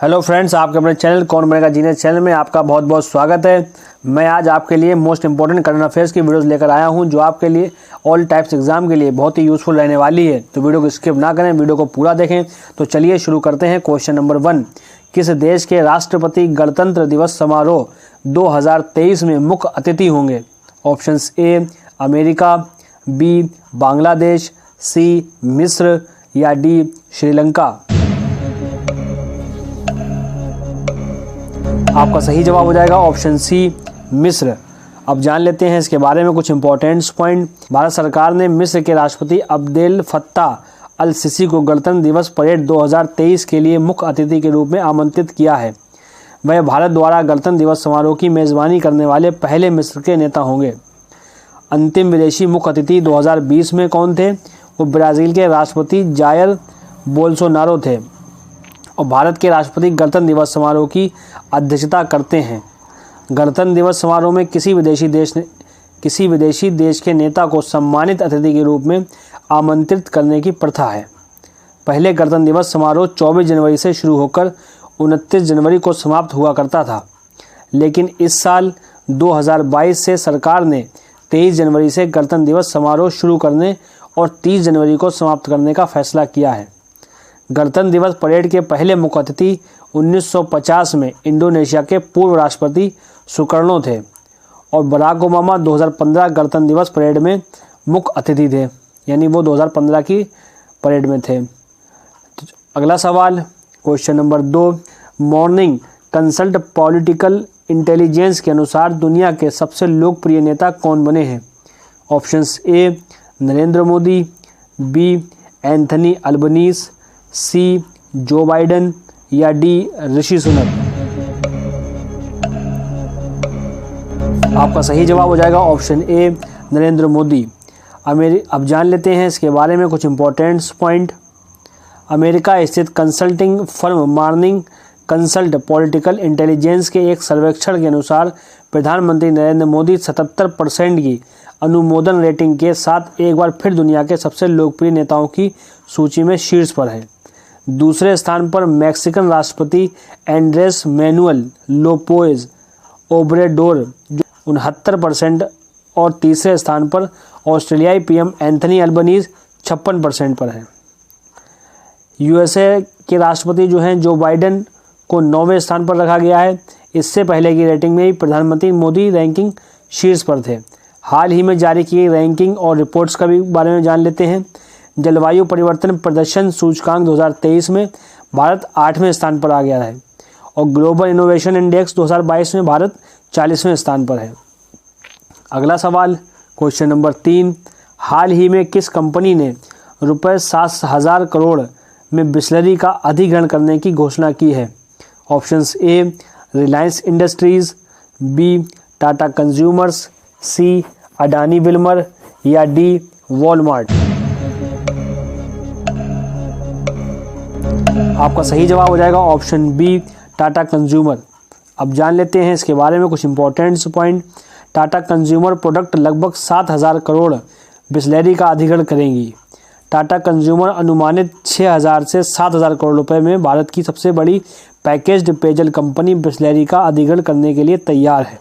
Hello friends, आपके अपने channel कौन बनेगा जीनियस चैनल में आपका बहुत बहुत स्वागत है। मैं आज आपके लिए मोस्ट इंपॉर्टेंट करंट अफेयर्स की वीडियोस लेकर आया हूं जो आपके लिए ऑल टाइप्स एग्जाम के लिए बहुत ही यूजफुल रहने वाली है। तो वीडियो को स्किप ना करें, वीडियो को पूरा देखें। तो चलिए शुरू करते हैं। क्वेश्चन नंबर 1, किस देश के राष्ट्रपति गणतंत्र दिवस समारोह 2023 में मुख्य अतिथि होंगे? Options A America, B Bangladesh, C मिस्र या डी श्रीलंका। आपका सही जवाब हो जाएगा ऑप्शन सी मिस्र। अब जान लेते हैं इसके बारे में कुछ इंपॉर्टेंट पॉइंट। भारत सरकार ने मिस्र के राष्ट्रपति अब्देल फत्ताह अल सीसी को गणतंत्र दिवस परेड 2023 के लिए मुख्य अतिथि के रूप में आमंत्रित किया है। वह भारत द्वारा गणतंत्र दिवस समारोह की मेजबानी करने वाले पहले मिस्र के नेता होंगे। अंतिम विदेशी मुख्य अतिथि 2020 में कौन थे? वो ब्राज़ील के राष्ट्रपति जायर बोल्सोनारो थे और भारत के राष्ट्रपति गणतंत्र दिवस समारोह की अध्यक्षता करते हैं। गणतंत्र दिवस समारोह में किसी विदेशी देश के नेता को सम्मानित अतिथि के रूप में आमंत्रित करने की प्रथा है। पहले गणतंत्र दिवस समारोह 24 जनवरी से शुरू होकर 29 जनवरी को समाप्त हुआ करता था, लेकिन इस साल 2022 से सरकार ने 23 जनवरी से गणतंत्र दिवस समारोह शुरू करने और 30 जनवरी को समाप्त करने का फैसला किया है। गणतंत्र दिवस परेड के पहले मुख्य अतिथि 1950 में इंडोनेशिया के पूर्व राष्ट्रपति सुकर्णो थे और बराक ओबामा 2015 गणतंत्र दिवस परेड में मुख्य अतिथि थे, यानी वो 2015 की परेड में थे। अगला सवाल question number 2, morning consult political intelligence के अनुसार दुनिया के सबसे लोकप्रिय नेता कौन बने हैं? Options A Narendra Modi, B Anthony Albanese, C Joe Biden या डी ऋषि सुनक। आपका सही जवाब हो जाएगा ऑप्शन ए नरेंद्र मोदी। अब जान लेते हैं इसके बारे में कुछ इंपॉर्टेंट पॉइंट। अमेरिका स्थित consulting firm morning consult political intelligence के एक सर्वेक्षण के अनुसार प्रधानमंत्री नरेंद्र मोदी 77% की अनुमोदन रेटिंग के साथ एक बार फिर दुनिया के सबसे लोकप्रिय नेताओं की सूची में शीर्ष पर है। दूसरे स्थान पर मैक्सिकन राष्ट्रपति एंड्रेस मैनुअल लोपेज ओब्रेडोर 69% और तीसरे स्थान पर ऑस्ट्रेलियाई पीएम एंथनी अल्बनीज 56% पर है। यूएसए के राष्ट्रपति जो हैं जो बाइडेन को 9वें स्थान पर रखा गया है। इससे पहले की रेटिंग में ही प्रधानमंत्री मोदी रैंकिंग शीर्ष पर थे। हाल ही में जारी की गई रैंकिंग और रिपोर्ट्स का भी बारे में जान लेते हैं। जलवायु परिवर्तन प्रदर्शन सूचकांक 2023 में भारत 8वें स्थान पर आ गया है और ग्लोबल इनोवेशन इंडेक्स 2022 में भारत 40वें स्थान पर है। अगला सवाल क्वेश्चन नंबर 3, हाल ही में किस कंपनी ने रुपये 7,000 करोड़ में बिस्लरी का अधिग्रहण करने की घोषणा की है? Options A Reliance Industries, B Tata consumers, C Adani Wilmar या डी वॉलमार्ट। आपका सही जवाब हो जाएगा ऑप्शन बी टाटा कंज्यूमर। अब जान लेते हैं इसके बारे में कुछ important point. Tata consumer product लगभग 7,000 करोड़ बिस्लरी का अधिग्रहण करेंगी। टाटा कंज्यूमर अनुमानित 6,000 से 7,000 करोड़ रुपए में भारत की सबसे बड़ी पैकेज्ड पेयजल कंपनी बिस्लरी का अधिग्रहण करने के लिए तैयार है।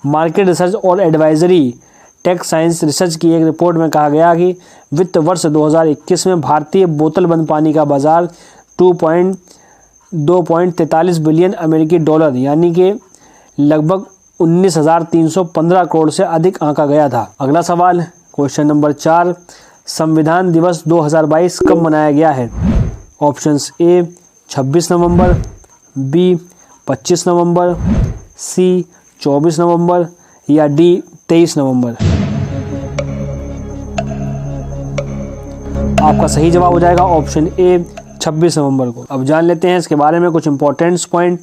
मार्केट रिसर्च और एडवाइजरी टेक साइंस रिसर्च की एक रिपोर्ट में कहा गया कि वित्त वर्ष 2021 में भारतीय बोतल बंद पानी का बाजार 2.43 बिलियन अमेरिकी डॉलर यानी कि लगभग 19,315 करोड़ से अधिक आंका गया था। अगला सवाल क्वेश्चन नंबर 4, संविधान दिवस 2022 कब मनाया गया है? ऑप्शंस ए 26 नवंबर, बी 25 नवंबर, सी 24 नवंबर या डी 23 नवंबर। आपका सही जवाब हो जाएगा ऑप्शन ए 26 नवंबर को। अब जान लेते हैं इसके बारे में कुछ इंपॉर्टेंट पॉइंट।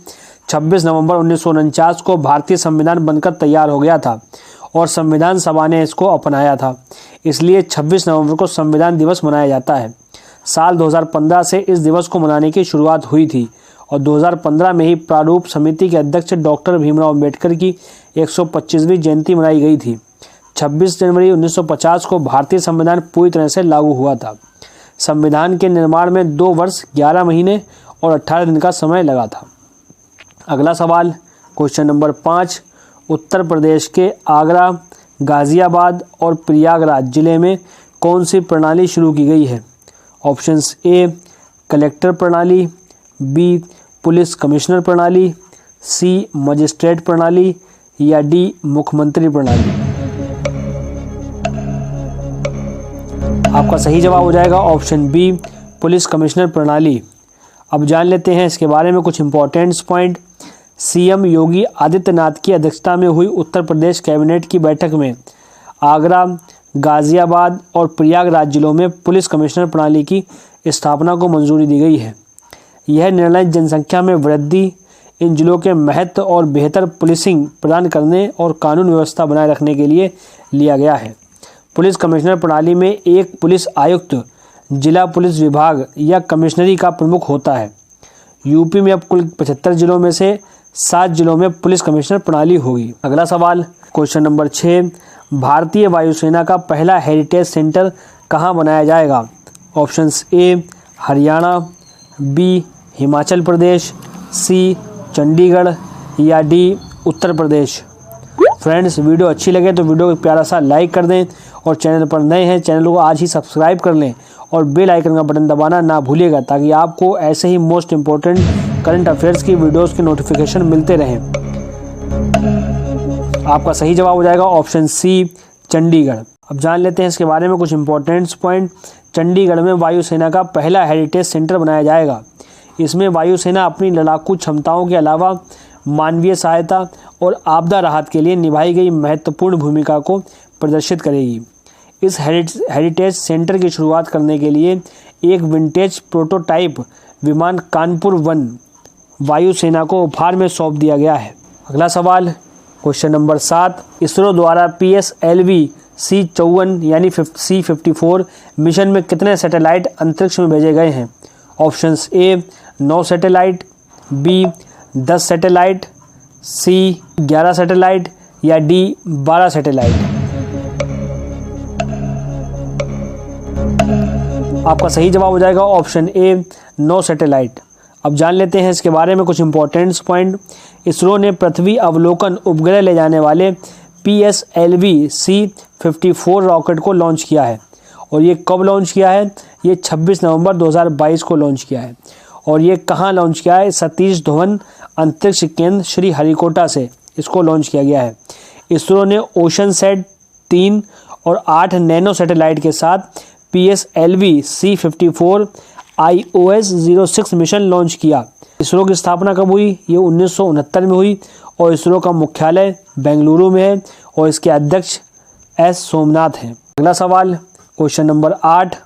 26 नवंबर 1949 को भारतीय संविधान बनकर तैयार हो गया था और संविधान सभा ने इसको अपनाया था, इसलिए 26 नवंबर को संविधान दिवस मनाया जाता है। साल 2015 से इस दिवस को मनाने की शुरुआत हुई थी और 2015 में ही प्रारूप समिति के अध्यक्ष डॉक्टर भीमराव अम्बेडकर की 125वीं जयंती मनाई गई थी। 26 जनवरी 1950 को भारतीय संविधान पूरी तरह से लागू हुआ था। संविधान के निर्माण में 2 वर्ष 11 महीने और 18 दिन का समय लगा था। अगला सवाल क्वेश्चन नंबर 5, उत्तर प्रदेश के आगरा, गाज़ियाबाद और प्रयागराज जिले में कौन सी प्रणाली शुरू की गई है? ऑप्शंस ए कलेक्टर प्रणाली, बी पुलिस कमिश्नर प्रणाली, सी मजिस्ट्रेट प्रणाली या डी मुख्यमंत्री प्रणाली। आपका सही जवाब हो जाएगा ऑप्शन बी पुलिस कमिश्नर प्रणाली। अब जान लेते हैं इसके बारे में कुछ importance point. CM Yogi Adityanath की अध्यक्षता में हुई उत्तर प्रदेश कैबिनेट की बैठक में आगरा, गाज़ियाबाद और प्रयागराज जिलों में पुलिस कमिश्नर प्रणाली की स्थापना को मंजूरी दी गई है। यह निर्णय जनसंख्या में वृद्धि, इन जिलों के महत्व और बेहतर पुलिसिंग प्रदान करने और कानून व्यवस्था बनाए रखने के लिए लिया गया है। पुलिस कमिश्नर प्रणाली में एक पुलिस आयुक्त, जिला पुलिस विभाग या कमिश्नरी का प्रमुख होता है। यूपी में अब कुल 75 जिलों में से 7 जिलों में पुलिस कमिश्नर प्रणाली होगी। अगला सवाल क्वेश्चन नंबर 6, भारतीय वायुसेना का पहला हेरिटेज सेंटर कहाँ बनाया जाएगा? Options A Haryana, B Himachal Pradesh, C Chandigarh या D Uttar Pradesh. Friends, video अच्छी लगे तो वीडियो को प्यारा सा लाइक कर दें और चैनल पर नए हैं चैनल को आज ही सब्सक्राइब कर लें और बेल आइकन का बटन दबाना ना भूलिएगा ताकि आपको ऐसे ही मोस्ट इम्पोर्टेंट करंट अफेयर्स की वीडियोस के नोटिफिकेशन मिलते रहें। आपका सही जवाब हो जाएगा ऑप्शन सी चंडीगढ़। अब जान लेते हैं इसके बारे में कुछ इंपॉर्टेंट्स पॉइंट। चंडीगढ़ में वायुसेना का पहला हेरिटेज सेंटर बनाया जाएगा। इसमें वायुसेना अपनी लड़ाकू क्षमताओं के अलावा मानवीय सहायता और आपदा राहत के लिए निभाई गई महत्वपूर्ण भूमिका को प्रदर्शित करेगी। इस हेरिटेज सेंटर की शुरुआत करने के लिए एक विंटेज प्रोटोटाइप विमान कानपुर 1 वायुसेना को उपहार में सौंप दिया गया है। अगला सवाल क्वेश्चन नंबर 7, इसरो द्वारा PSLV C54 यानी C54 मिशन में कितने सैटेलाइट अंतरिक्ष में भेजे गए हैं? Options A 9 satellite, B 10 satellite, C 11 satellite या डी 12 सैटेलाइट। आपका सही जवाब हो जाएगा ऑप्शन ए 9 सैटेलाइट। अब जान लेते हैं इसके बारे में कुछ इंपॉर्टेंट्स पॉइंट। इसरो ने पृथ्वी अवलोकन उपग्रह ले जाने वाले PSLV C54 रॉकेट को लॉन्च किया है। और ये कब लॉन्च किया है? ये 26 नवंबर 2022 को लॉन्च किया है। और ये कहाँ लॉन्च किया है? सतीश धवन अंतरिक्ष केंद्र श्री हरिकोटा से इसको लॉन्च किया गया है। इसरो ने ओशनसैट 3 और 8 नैनो सैटेलाइट के साथ PSLV C54 IOS-06 mission launch किया। इसरो की स्थापना कब हुई? ये 1969 में हुई और इसरो का मुख्यालय बेंगलुरु में है और इसके अध्यक्ष एस सोमनाथ हैं। अगला सवाल क्वेश्चन नंबर 8,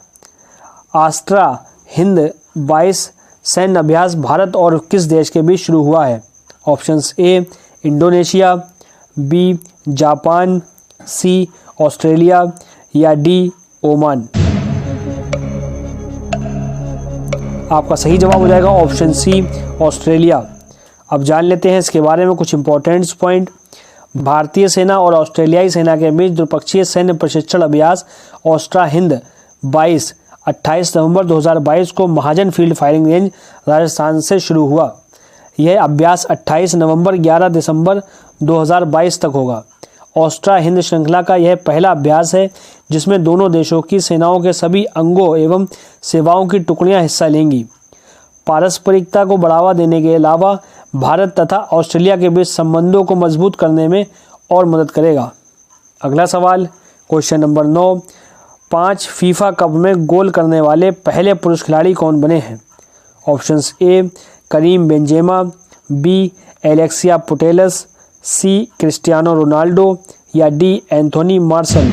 आस्ट्रा हिंद 22 सैन्य अभ्यास भारत और किस देश के बीच शुरू हुआ है? Options A Indonesia, B Japan, C Australia या डी ओमान। आपका सही जवाब हो जाएगा ऑप्शन सी ऑस्ट्रेलिया। अब जान लेते हैं इसके बारे में कुछ इंपॉर्टेंट्स पॉइंट। भारतीय सेना और ऑस्ट्रेलियाई सेना के बीच द्विपक्षीय सैन्य प्रशिक्षण अभ्यास ऑस्ट्रा हिंद 22 28 नवंबर 2022 को महाजन फील्ड फायरिंग रेंज राजस्थान से शुरू हुआ। यह अभ्यास 28 नवंबर 11 दिसंबर 2022 तक होगा। ऑस्ट्रा हिंद श्रृंखला का यह पहला अभ्यास है जिसमें दोनों देशों की सेनाओं के सभी अंगों एवं सेवाओं की टुकड़ियां हिस्सा लेंगी। पारस्परिकता को बढ़ावा देने के अलावा भारत तथा ऑस्ट्रेलिया के बीच संबंधों को मजबूत करने में और मदद करेगा। अगला सवाल क्वेश्चन नंबर 9, 5 फीफा कप में गोल करने वाले पहले पुरुष खिलाड़ी कौन बने हैं? Options A Karim Benzema, B Alexia Putellas, C Cristiano Ronaldo या डी एंथोनी मार्शल।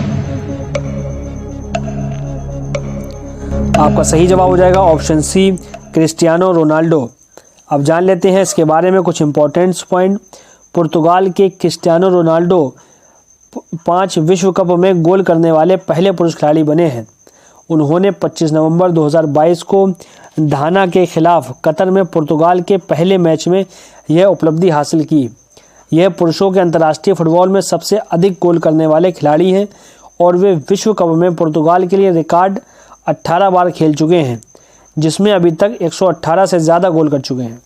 आपका सही जवाब हो जाएगा ऑप्शन सी क्रिस्टियानो रोनाल्डो। अब जान लेते हैं इसके बारे में कुछ इंपॉर्टेंट्स पॉइंट। पुर्तगाल के क्रिस्टियानो रोनाल्डो 5 विश्व कप में गोल करने वाले पहले पुरुष खिलाड़ी बने हैं। उन्होंने 25 नवंबर 2022 को घाना के खिलाफ कतर में पुर्तगाल के पहले मैच में यह उपलब्धि हासिल की। यह पुरुषों के अंतर्राष्ट्रीय फुटबॉल में सबसे अधिक गोल करने वाले खिलाड़ी हैं और वे विश्व कप में पुर्तगाल के लिए रिकॉर्ड 18 बार खेल चुके हैं, जिसमें अभी तक 118 से ज़्यादा गोल कर चुके हैं।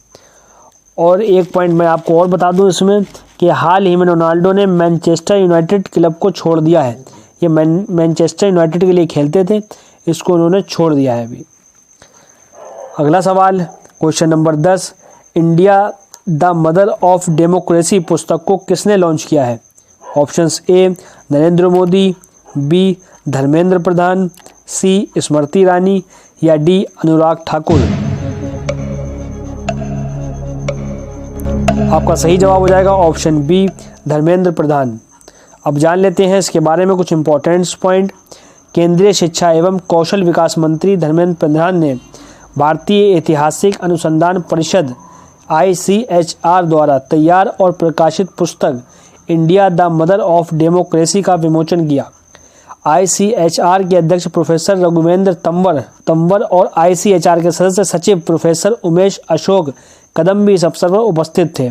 और एक पॉइंट मैं आपको और बता दूं इसमें कि हाल ही में रोनाल्डो ने मैनचेस्टर यूनाइटेड क्लब को छोड़ दिया है। ये मैनचेस्टर यूनाइटेड के लिए खेलते थे, इसको उन्होंने छोड़ दिया है अभी। अगला सवाल, question number 10, India the mother of democracy पुस्तक को किसने लॉन्च किया है? Options A Narendra Modi, B Dharmendra Pradhan, C Smriti Irani या डी अनुराग ठाकुर। आपका सही जवाब हो जाएगा ऑप्शन बी धर्मेंद्र प्रधान। अब जान लेते हैं इसके बारे में कुछ इंपॉर्टेंट्स पॉइंट। केंद्रीय शिक्षा एवं कौशल विकास मंत्री धर्मेंद्र प्रधान ने भारतीय ऐतिहासिक अनुसंधान परिषद ICHR द्वारा तैयार और प्रकाशित पुस्तक India the mother of democracy का विमोचन किया। ICHR के अध्यक्ष प्रोफेसर रघुवेंद्र तंवर और ICHR के सदस्य सचिव प्रोफेसर उमेश अशोक कदम भी इस अवसर पर उपस्थित थे।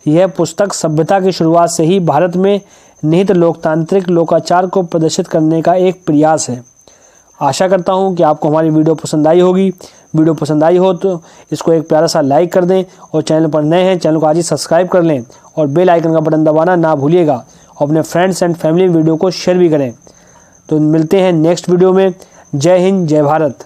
यह पुस्तक सभ्यता की शुरुआत से ही भारत में निहित लोकतांत्रिक लोकाचार को प्रदर्शित करने का एक प्रयास है। आशा करता हूं कि आपको हमारी वीडियो पसंद आई होगी। वीडियो पसंद आई हो तो इसको एक प्यारा सा लाइक कर दें और चैनल पर नए हैं चैनल को आज ही सब्सक्राइब कर लें और बेल आइकन का बटन दबाना ना भूलिएगा और अपने फ्रेंड्स एंड फैमिली वीडियो को शेयर भी करें। तो मिलते हैं नेक्स्ट वीडियो में। जय हिंद, जय भारत।